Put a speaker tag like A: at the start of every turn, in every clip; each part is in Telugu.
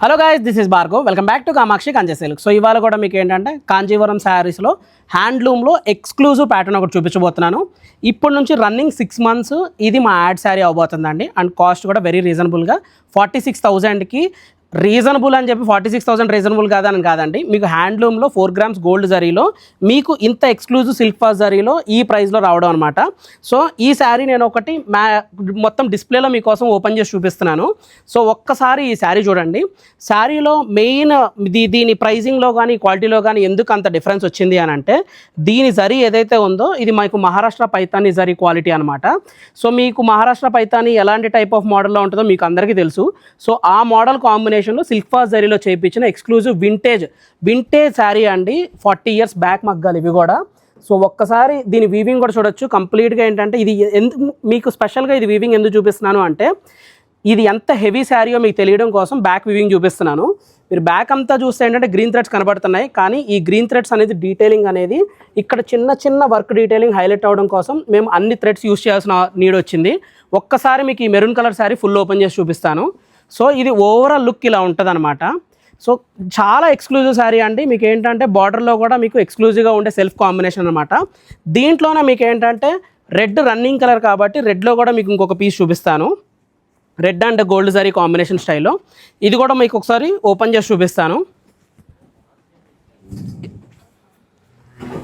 A: Hello guys, this is Bhargav. Welcome back to Kamakshi కంచె సిల్క్. సో ఇవాళ కూడా మీకు ఏంటంటే కాంజీవరం శారీస్లో హ్యాండ్లూమ్లో ఎక్స్క్లూజివ్ ప్యాటర్న్ ఒకటి చూపించబోతున్నాను. ఇప్పటి నుంచి రన్నింగ్ 6 months ఇది మా యాడ్ శారీ అవబోతుందండి. అండ్ కాస్ట్ కూడా వెరీ రీజనబుల్గా 46,000కి రీజనబుల్ అని చెప్పి 46,000 రీజనబుల్ కాదని కాదండి. మీకు హ్యాండ్లూమ్లో 4 grams గోల్డ్ జరీలో మీకు ఇంత ఎక్స్క్లూజివ్ సిల్క్ ఫాస్ట్ జరీలో ఈ ప్రైస్లో రావడం అనమాట. సో ఈ శారీ నేను ఒకటి మొత్తం డిస్ప్లేలో మీకోసం ఓపెన్ చేసి చూపిస్తున్నాను. సో ఒక్కసారి ఈ శారీ చూడండి. శారీలో మెయిన్ దీని ప్రైజింగ్లో కానీ క్వాలిటీలో కానీ ఎందుకు అంత డిఫరెన్స్ వచ్చింది అని అంటే, దీని జరీ ఏదైతే ఉందో ఇది మీకు మహారాష్ట్ర పైతానీ జరీ క్వాలిటీ అనమాట. సో మీకు మహారాష్ట్ర పైతానీ ఎలాంటి టైప్ ఆఫ్ మోడల్లో ఉంటుందో మీకు అందరికీ తెలుసు. సో ఆ మోడల్ కాంబినేషన్లో సిల్క్ ఫాస్ట్ జరీలో చేయించిన ఎక్స్క్లూజివ్ వింటేజ్ శారీ అండి. 40 years బ్యాక్ మగ్గాలు ఇవి కూడా. సో ఒక్కసారి దీని వీవింగ్ కూడా చూడొచ్చు. కంప్లీట్గా ఏంటంటే ఇది మీకు స్పెషల్గా ఇది వీవింగ్ ఎందుకు చూపిస్తున్నాను అంటే, ఇది ఎంత హెవీ శారీయో మీకు తెలియడం కోసం బ్యాక్ వీవింగ్ చూపిస్తున్నాను. మీరు బ్యాక్ అంతా చూస్తే ఏంటంటే గ్రీన్ థ్రెడ్స్ కనబడుతున్నాయి, కానీ ఈ గ్రీన్ థ్రెడ్స్ అనేది డీటెయిలింగ్ అనేది ఇక్కడ చిన్న వర్క్ డీటెయిలింగ్ హైలైట్ అవ్వడం కోసం మేము అన్ని థ్రెడ్స్ యూస్ చేయాల్సిన నీడ్ వచ్చింది. ఒక్కసారి మీకు ఈ maroon colour sari full open చేసి చూపిస్తాను. సో ఇది ఓవరాల్ లుక్ ఇలా ఉంటుంది అనమాట. సో చాలా ఎక్స్క్లూజివ్ శారీ అండి. మీకు ఏంటంటే బార్డర్లో కూడా మీకు ఎక్స్క్లూజివ్గా ఉండే సెల్ఫ్ కాంబినేషన్ అనమాట. దీంట్లోనే మీకు ఏంటంటే రెడ్ రన్నింగ్ కలర్ కాబట్టి రెడ్లో కూడా మీకు ఇంకొక పీస్ చూపిస్తాను. Red and gold zari combination స్టైల్లో ఇది కూడా మీకు ఒకసారి ఓపెన్ చేసి చూపిస్తాను.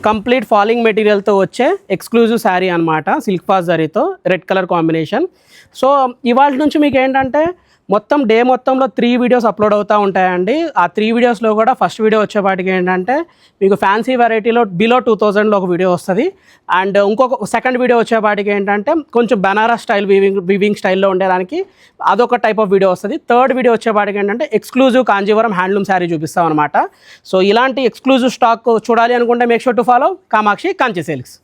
A: కంప్లీట్ ఫాలింగ్ మెటీరియల్తో వచ్చే ఎక్స్క్లూజివ్ శారీ అనమాట, సిల్క్ ఫాస్ట్ జరీతో రెడ్ కలర్ కాంబినేషన్. సో ఇవాళ నుంచి మీకు ఏంటంటే మొత్తం డే మొత్తంలో 3 videos అప్లోడ్ అవుతూ ఉంటాయండి. ఆ 3 videosలో కూడా ఫస్ట్ వీడియో వచ్చేపాటికి ఏంటంటే మీకు ఫ్యాన్సీ వెరైటీలో బిలో 2000లో ఒక వీడియో వస్తుంది. అండ్ ఇంకొక సెకండ్ వీడియో వచ్చేపాటికి ఏంటంటే కొంచెం బనారస్ స్టైల్ వీవింగ్ స్టైల్లో ఉండేదానికి అదొక టైప్ ఆఫ్ వీడియో వస్తుంది. థర్డ్ వీడియో వచ్చేపాటికి ఏంటంటే ఎక్స్క్లూజివ్ కాంజీవరం హ్యాండ్లూమ్ శారీ చూపిస్తాం అనమాట. సో ఇలాంటి ఎక్స్క్లూజివ్ స్టాక్ చూడాలి అనుకుంటే make sure to follow Kamakshi కంచె సిల్క్స్.